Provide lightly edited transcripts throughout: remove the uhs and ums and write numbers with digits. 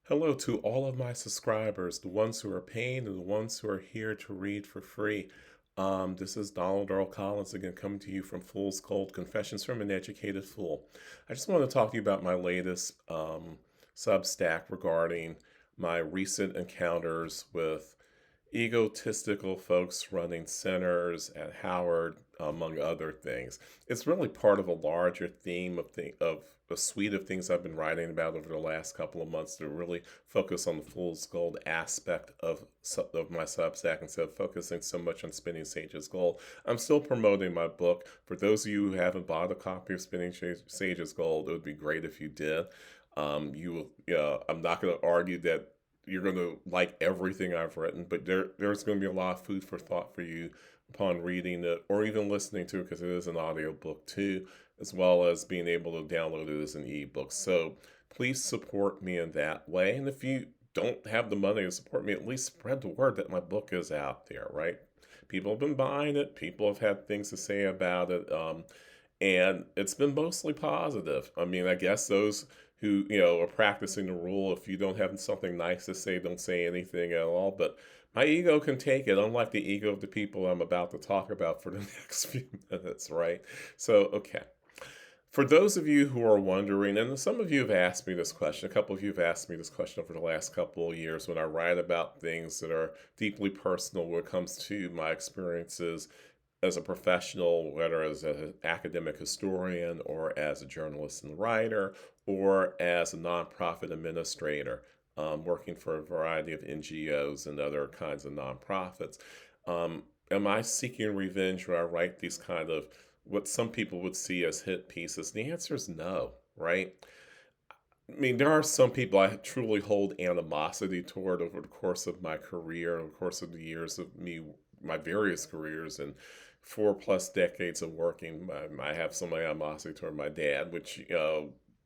Hello to all of my subscribers, the ones who are paying and the ones who are here to read for free. This is Donald Earl Collins again, coming to you from Fool's Gold Confessions from an Educated Fool. I just want to talk to you about my latest Substack regarding my recent encounters with egotistical folks running centers at Howard, among other things. It's really part of a larger theme of a suite of things I've been writing about over the last couple of months to really focus on the fool's gold aspect of my Substack instead of focusing so much on Spinning Sage's Gold. I'm still promoting my book. For those of you who haven't bought a copy of Spinning Sage's Gold, it would be great if you did. I'm not going to argue that you're going to like everything I've written, but there's going to be a lot of food for thought for you upon reading it or even listening to it because it is an audio book too, as well as being able to download it as an ebook. So please support me in that way. And if you don't have the money to support me, at least spread the word that my book is out there, right? People have been buying it. People have had things to say about it. And it's been mostly positive. I mean, I guess those who are practicing the rule, if you don't have something nice to say, don't say anything at all. But my ego can take it, unlike the ego of the people I'm about to talk about for the next few minutes, right? So, okay. For those of you who are wondering, and some of you have asked me this question, a couple of you have asked me this question over the last couple of years when I write about things that are deeply personal when it comes to my experiences as a professional, whether as an academic historian or as a journalist and writer or as a nonprofit administrator, working for a variety of NGOs and other kinds of nonprofits. Am I seeking revenge when I write these kind of what some people would see as hit pieces? The answer is no, right? I mean, there are some people I truly hold animosity toward over the course of my career, over the course of the years of my various careers, and 4+ decades of working. I have some animosity toward my dad,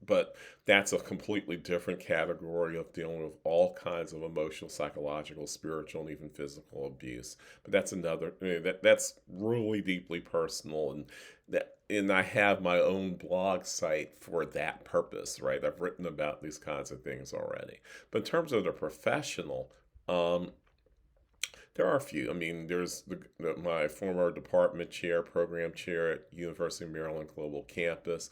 but that's a completely different category of dealing with all kinds of emotional, psychological, spiritual, and even physical abuse. But that's another, that's really deeply personal, and I have my own blog site for that purpose, right? I've written about these kinds of things already. But in terms of the professional, there are a few. I mean, there's my former department chair, program chair at University of Maryland Global Campus.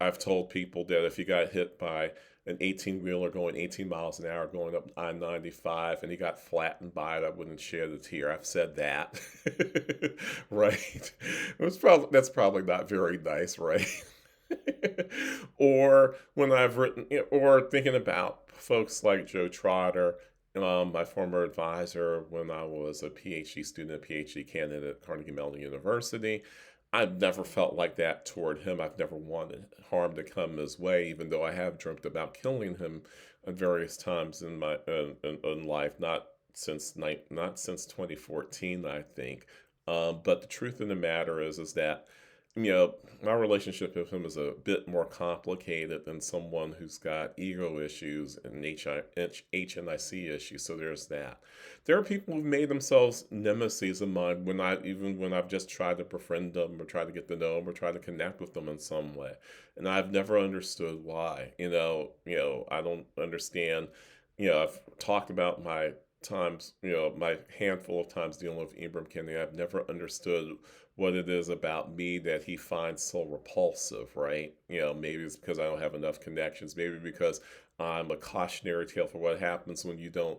I've told people that if you got hit by an 18-wheeler going 18 miles an hour going up I-95 and he got flattened by it, I wouldn't shed a tear. I've said that, right? That's probably not very nice, right? Or when I've written, or thinking about folks like Joe Trotter, my former advisor when I was a PhD student, a PhD candidate at Carnegie Mellon University. I've never felt like that toward him. I've never wanted harm to come his way, even though I have dreamt about killing him at various times in my in life. Not since 2014, I think. But the truth of the matter is that my relationship with him is a bit more complicated than someone who's got ego issues and HNIC issues. So there's that. There are people who've made themselves nemesis of mine when I've just tried to befriend them or try to get to know them or try to connect with them in some way, and I've never understood why. I don't understand. I've talked about my times, my handful of times dealing with Ibram Kendi. I've never understood what it is about me that he finds so repulsive, right? Maybe it's because I don't have enough connections. Maybe because I'm a cautionary tale for what happens when you don't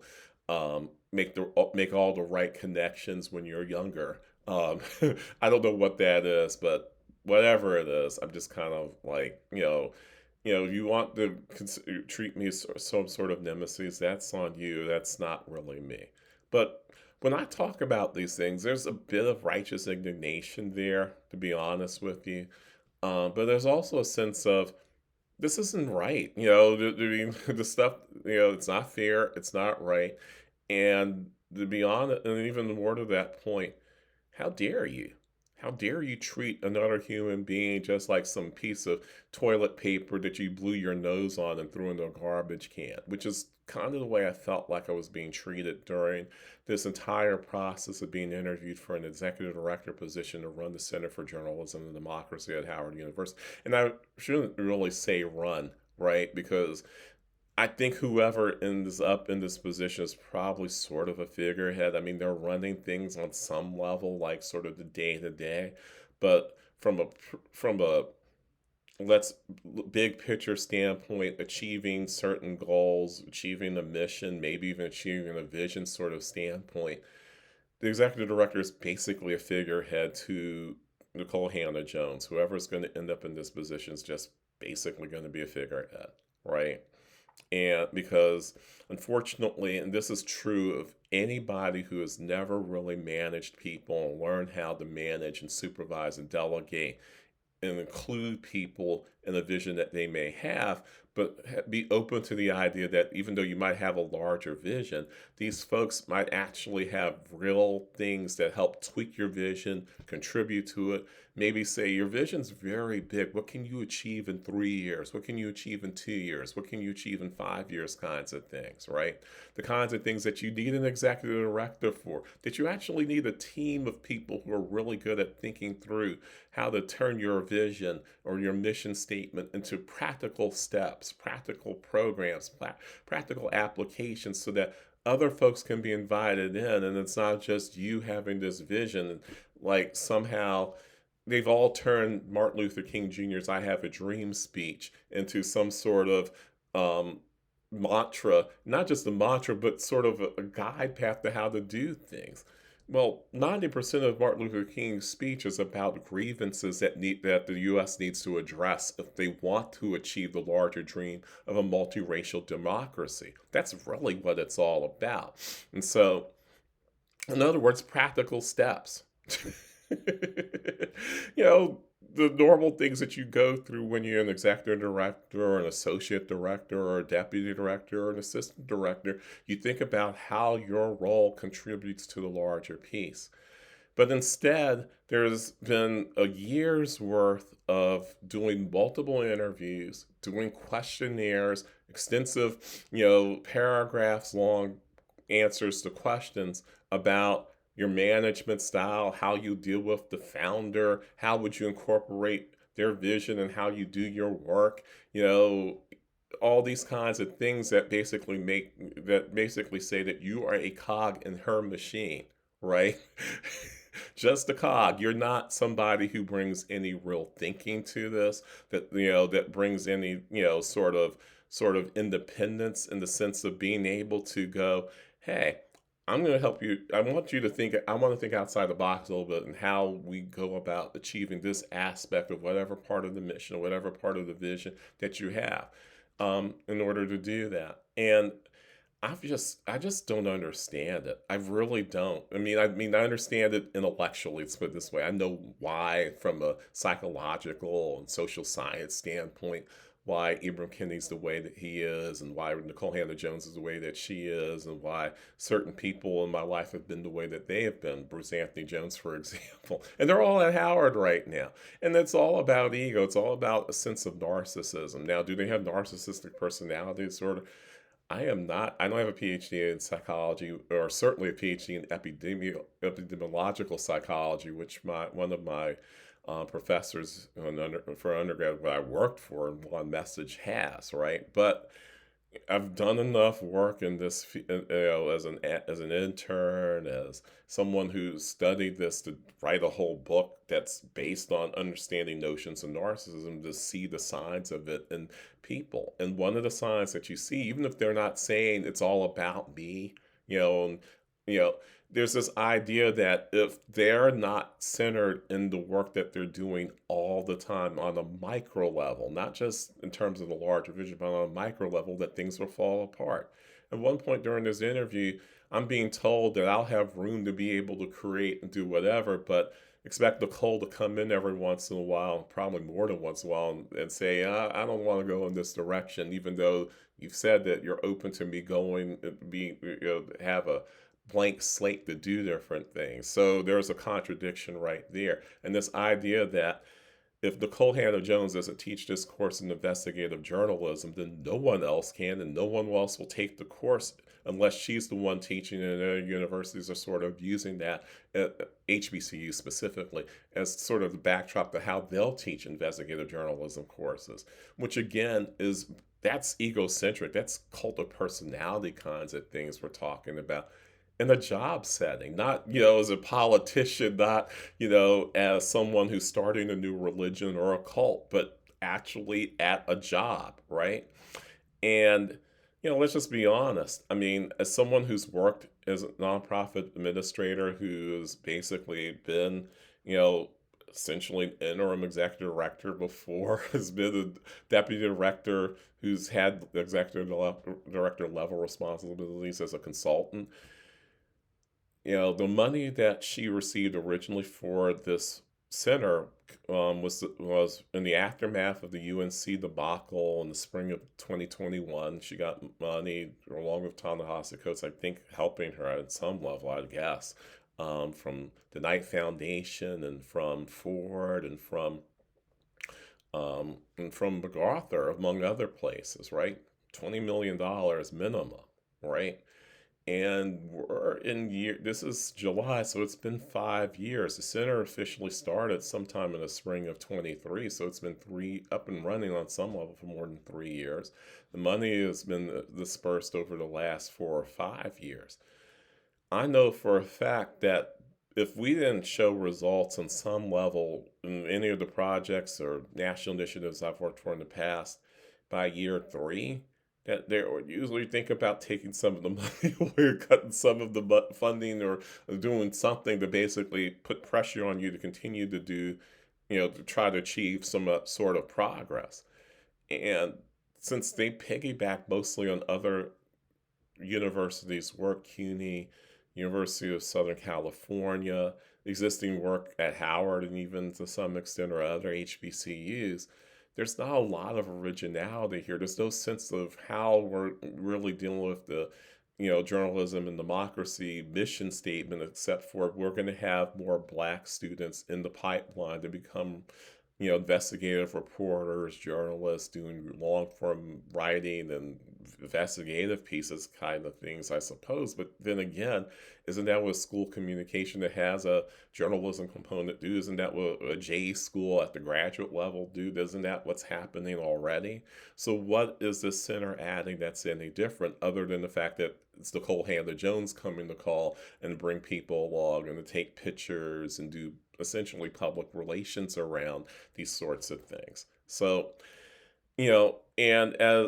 make all the right connections when you're younger. I don't know what that is, but whatever it is, I'm just kind of like, you want to treat me as some sort of nemesis, that's on you. That's not really me. But when I talk about these things, there's a bit of righteous indignation there, to be honest with you. But there's also a sense of this isn't right. The stuff, it's not fair, it's not right. And to be honest, and even more to that point, how dare you? How dare you treat another human being just like some piece of toilet paper that you blew your nose on and threw into a garbage can, which is kind of the way I felt like I was being treated during this entire process of being interviewed for an executive director position to run the Center for Journalism and Democracy at Howard University. And I shouldn't really say run, right? Because I think whoever ends up in this position is probably sort of a figurehead. I mean, they're running things on some level, like sort of the day to day, but from a let's big picture standpoint, achieving certain goals, achieving a mission, maybe even achieving a vision sort of standpoint, the executive director is basically a figurehead to Nicole Hannah Jones. Whoever's going to end up in this position is just basically going to be a figurehead, right? And because unfortunately, and this is true of anybody who has never really managed people and learned how to manage and supervise and delegate and include people in a vision that they may have, but be open to the idea that even though you might have a larger vision, these folks might actually have real things that help tweak your vision, contribute to it. Maybe say your vision's very big. What can you achieve in 3 years? What can you achieve in 2 years? What can you achieve in 5 years? Kinds of things, right? The kinds of things that you need an executive director for, that you actually need a team of people who are really good at thinking through how to turn your vision or your mission statement into practical steps, practical programs, practical applications so that other folks can be invited in. And it's not just you having this vision, like somehow they've all turned Martin Luther King Jr.'s I Have a Dream speech into some sort of um, mantra, not just a mantra, but sort of a guide path to how to do things. Well, 90% of Martin Luther King's speech is about grievances that the US needs to address if they want to achieve the larger dream of a multiracial democracy. That's really what it's all about. And so, in other words, practical steps. you know, the normal things that you go through when you're an executive director or an associate director or a deputy director or an assistant director. You think about how your role contributes to the larger piece. But instead, there's been a year's worth of doing multiple interviews, doing questionnaires, extensive, paragraphs long answers to questions about your management style, how you deal with the founder, how would you incorporate their vision and how you do your work, all these kinds of things that basically say that you are a cog in her machine, right? Just a cog. You're not somebody who brings any real thinking to this, that brings any, sort of independence in the sense of being able to go, hey, I'm going to help you. I want to think outside the box a little bit and how we go about achieving this aspect of whatever part of the mission or whatever part of the vision that you have, in order to do that. And I just don't understand it. I really don't. I understand it intellectually. Let's put it this way. I know why, from a psychological and social science standpoint, why Ibram Kennedy's the way that he is, and why Nicole Hannah Jones is the way that she is, and why certain people in my life have been the way that they have been. Bruce Anthony Jones, for example, and they're all at Howard right now. And it's all about ego. It's all about a sense of narcissism. Now, do they have narcissistic personalities? Sort of. I am not. I don't have a PhD in psychology, or certainly a PhD in epidemiological psychology, which one of my professors for undergrad, what I worked for, and One Message has, right? But I've done enough work in this, as an intern, as someone who studied this to write a whole book that's based on understanding notions of narcissism, to see the signs of it in people. And one of the signs that you see, even if they're not saying it's all about me, and, you know, there's this idea that if they're not centered in the work that they're doing all the time on a micro level, not just in terms of the larger vision, but on a micro level, that things will fall apart. At one point during this interview, I'm being told that I'll have room to be able to create and do whatever, but expect Nicole to come in every once in a while, probably more than once in a while, and say, I don't want to go in this direction, even though you've said that you're open to me going, have a blank slate to do different things. So there's a contradiction right there. And this idea that if Nicole Hannah Jones doesn't teach this course in investigative journalism, then no one else can, and no one else will take the course unless she's the one teaching, and other universities are sort of using that, HBCU specifically, as sort of the backdrop to how they'll teach investigative journalism courses, which again is That's egocentric. That's cult of personality kinds of things we're talking about in a job setting, not, as a politician, not, as someone who's starting a new religion or a cult, but actually at a job, right? And, let's just be honest. I mean, as someone who's worked as a nonprofit administrator who's basically been, you know, essentially an interim executive director before, has been a deputy director who's had executive director level responsibilities as a consultant. The money that she received originally for this center was in the aftermath of the UNC debacle in the spring of 2021. She got money along with Ta-Nehisi Coates, I think, helping her at some level, I guess, from the Knight Foundation and from Ford and from MacArthur, among other places, right? $20 million minimum, right? And we're in year, this is July, so it's been 5 years. The center officially started sometime in the spring of 23, so it's been up and running on some level for more than 3 years. The money has been dispersed over the last 4 or 5 years. I know for a fact that if we didn't show results on some level in any of the projects or national initiatives I've worked for in the past by year 3, that they would usually think about taking some of the money away, cutting some of the funding, or doing something to basically put pressure on you to continue to do, to try to achieve some sort of progress. And since they piggyback mostly on other universities' work, CUNY, University of Southern California, existing work at Howard, and even to some extent or other HBCUs, there's not a lot of originality here. There's no sense of how we're really dealing with the, journalism and democracy mission statement, except for we're going to have more Black students in the pipeline to become, investigative reporters, journalists doing long form writing and investigative pieces kind of things, I suppose. But then again, isn't that what school communication that has a journalism component do? Isn't that what a J school at the graduate level do? Isn't that what's happening already? So what is this center adding that's any different, other than the fact that it's Nicole Hannah Jones coming to call and bring people along and to take pictures and do essentially public relations around these sorts of things? So, and as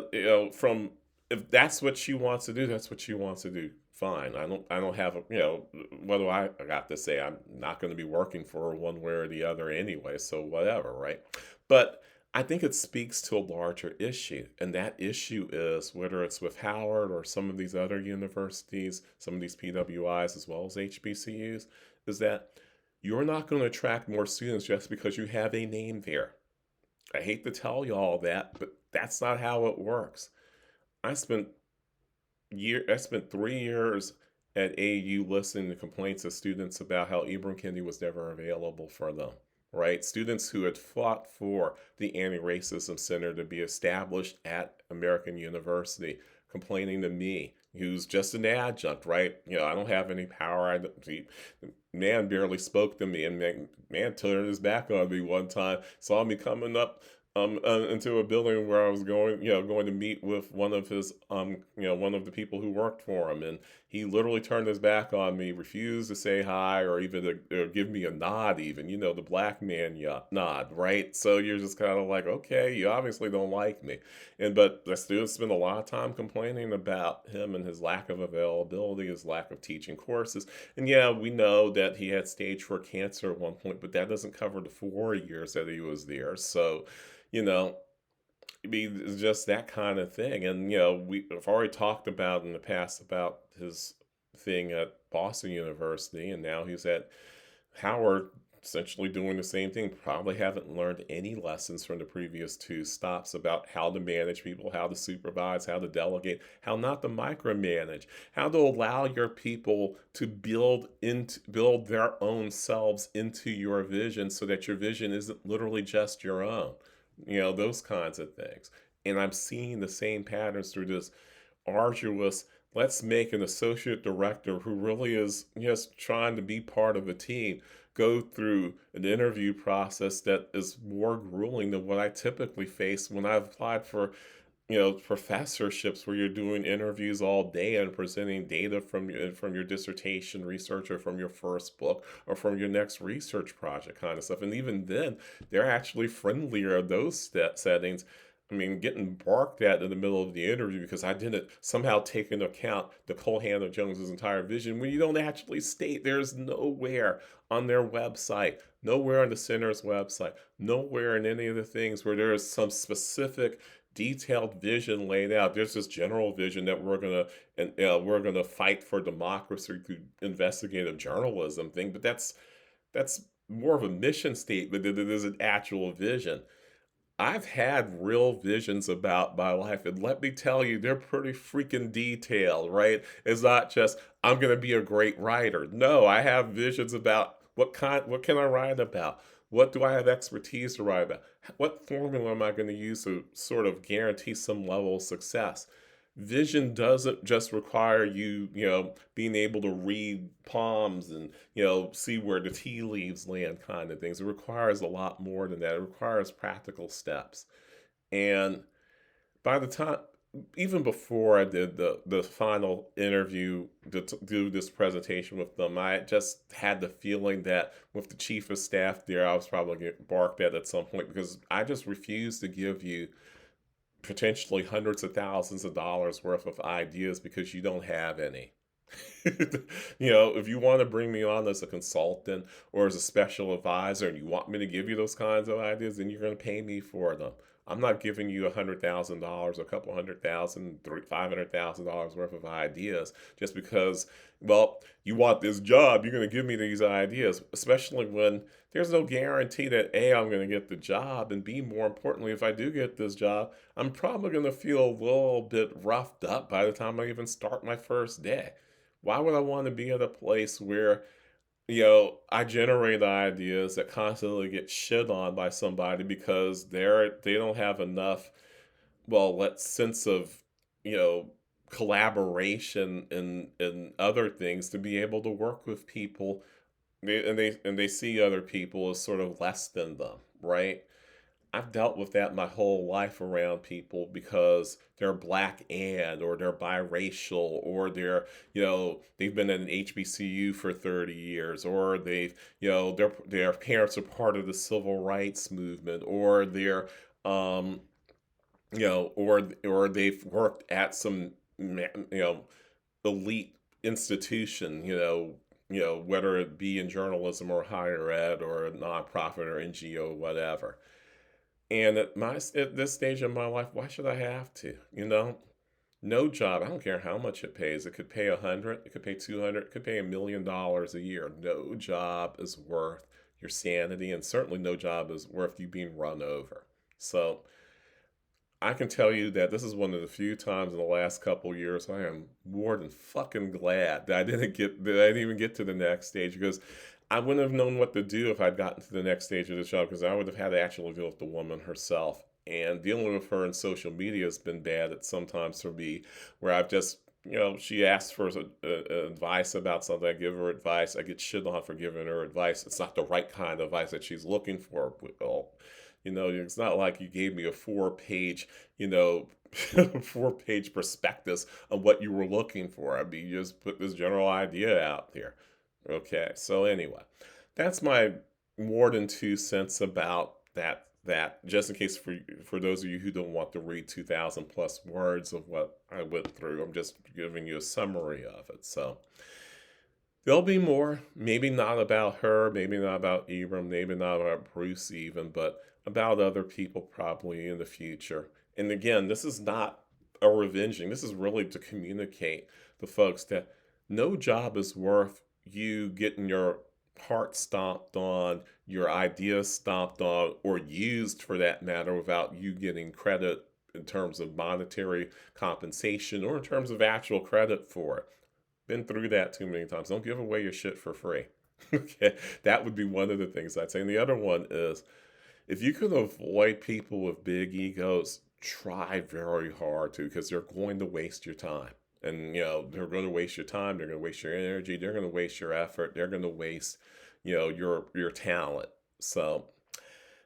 from, if that's what she wants to do, that's what she wants to do. Fine. I don't have what do I got to say? I'm not going to be working for her one way or the other anyway, so whatever, right? But I think it speaks to a larger issue, and that issue is whether it's with Howard or some of these other universities, some of these PWIs as well as HBCUs, is that you're not going to attract more students just because you have a name there. I hate to tell you all that, but that's not how it works. I spent I spent 3 years at AU listening to complaints of students about how Ibram Kendi was never available for them. Right? Students who had fought for the Anti-Racism Center to be established at American University, complaining to me, who's just an adjunct, right? I don't have any power. Man barely spoke to me, and man turned his back on me one time. Saw me coming up into a building where I was going to meet with one of his one of the people who worked for him, and he literally turned his back on me, refused to say hi or even to give me a nod, even the Black man nod, right? So you're just kind of like, okay, you obviously don't like me. But the students spend a lot of time complaining about him and his lack of availability, his lack of teaching courses. And yeah, we know that he had stage 4 cancer at one point, but that doesn't cover the 4 years that he was there. So, you know, I mean, it's just that kind of thing. And, we've already talked about in the past about his thing at Boston University, and now he's at Howard, essentially doing the same thing. Probably haven't learned any lessons from the previous 2 stops about how to manage people, how to supervise, how to delegate, how not to micromanage, how to allow your people to build their own selves into your vision, so that your vision isn't literally just your own. Those kinds of things. And I'm seeing the same patterns through this arduous, let's make an associate director who really is just trying to be part of a team go through an interview process that is more grueling than what I typically face when I've applied for professorships where you're doing interviews all day and presenting data from your dissertation research or from your first book or from your next research project kind of stuff. And even then, they're actually friendlier of those settings. I mean, getting barked at in the middle of the interview because I didn't somehow take into account Nicole Hannah Jones's entire vision when you don't actually state. There's nowhere on their website, nowhere on the center's website, nowhere in any of the things where there is some specific detailed vision laid out. There's this general vision that we're gonna fight for democracy through investigative journalism thing, but that's more of a mission statement than it is an actual vision. I've had real visions about my life, and let me tell you, they're pretty freaking detailed, right? It's not just I'm gonna be a great writer. No, I have visions about what can I write about? What do I have expertise to write about? What formula am I going to use to sort of guarantee some level of success? Vision doesn't just require being able to read palms and, see where the tea leaves land kind of things. It requires a lot more than that. It requires practical steps. And by the time, even before I did the final interview to do this presentation with them, I just had the feeling that with the chief of staff there, I was probably getting barked at some point because I just refused to give you potentially hundreds of thousands of dollars worth of ideas because you don't have any. If you want to bring me on as a consultant or as a special advisor and you want me to give you those kinds of ideas, then you're going to pay me for them. I'm not giving you $100,000, a couple hundred thousand, $500,000 worth of ideas just because, well, you want this job. You're going to give me these ideas, especially when there's no guarantee that A, I'm going to get the job, and B, more importantly, if I do get this job, I'm probably going to feel a little bit roughed up by the time I even start my first day. Why would I want to be at a place where, I generate ideas that constantly get shit on by somebody because they don't have enough, well, let's sense of, you know, collaboration and other things to be able to work with people. And they see other people as sort of less than them, right? I've dealt with that my whole life around people because they're black or they're biracial or they've been in an HBCU for 30 years or their parents are part of the civil rights movement or um or they've worked at some elite institution, whether it be in journalism or higher ed or a nonprofit or NGO, whatever. And at this stage of my life, why should I have to? No job. I don't care how much it pays. It could pay 100. It could pay 200. It could pay $1 million a year. No job is worth your sanity, and certainly no job is worth you being run over. So I can tell you that this is one of the few times in the last couple of years I am more than fucking glad that I didn't even get to the next stage because I wouldn't have known what to do if I'd gotten to the next stage of the job because I would have had to actually deal with the woman herself. And dealing with her in social media has been bad at sometimes for me, where I've just, she asks for advice about something. I give her advice. I get shit on for giving her advice. It's not the right kind of advice that she's looking for. Well, it's not like you gave me a 4-page, 4-page prospectus of what you were looking for. I mean, you just put this general idea out there. Okay, so anyway, that's my more than 2 cents about that. Just in case for those of you who don't want to read 2,000 plus words of what I went through, I'm just giving you a summary of it. So there'll be more, maybe not about her, maybe not about Ibram, maybe not about Bruce even, but about other people probably in the future. And again, this is not a revenging. This is really to communicate to folks that no job is worth you getting your heart stomped on, your ideas stomped on, or used for that matter without you getting credit in terms of monetary compensation or in terms of actual credit for it. Been through that too many times. Don't give away your shit for free. Okay, that would be one of the things I'd say. And the other one is if you can avoid people with big egos, try very hard to because they're going to waste your time. And they're going to waste your time, they're going to waste your energy, they're going to waste your effort, they're going to waste your talent. So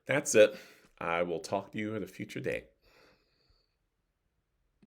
that's it. I will talk to you at a future date.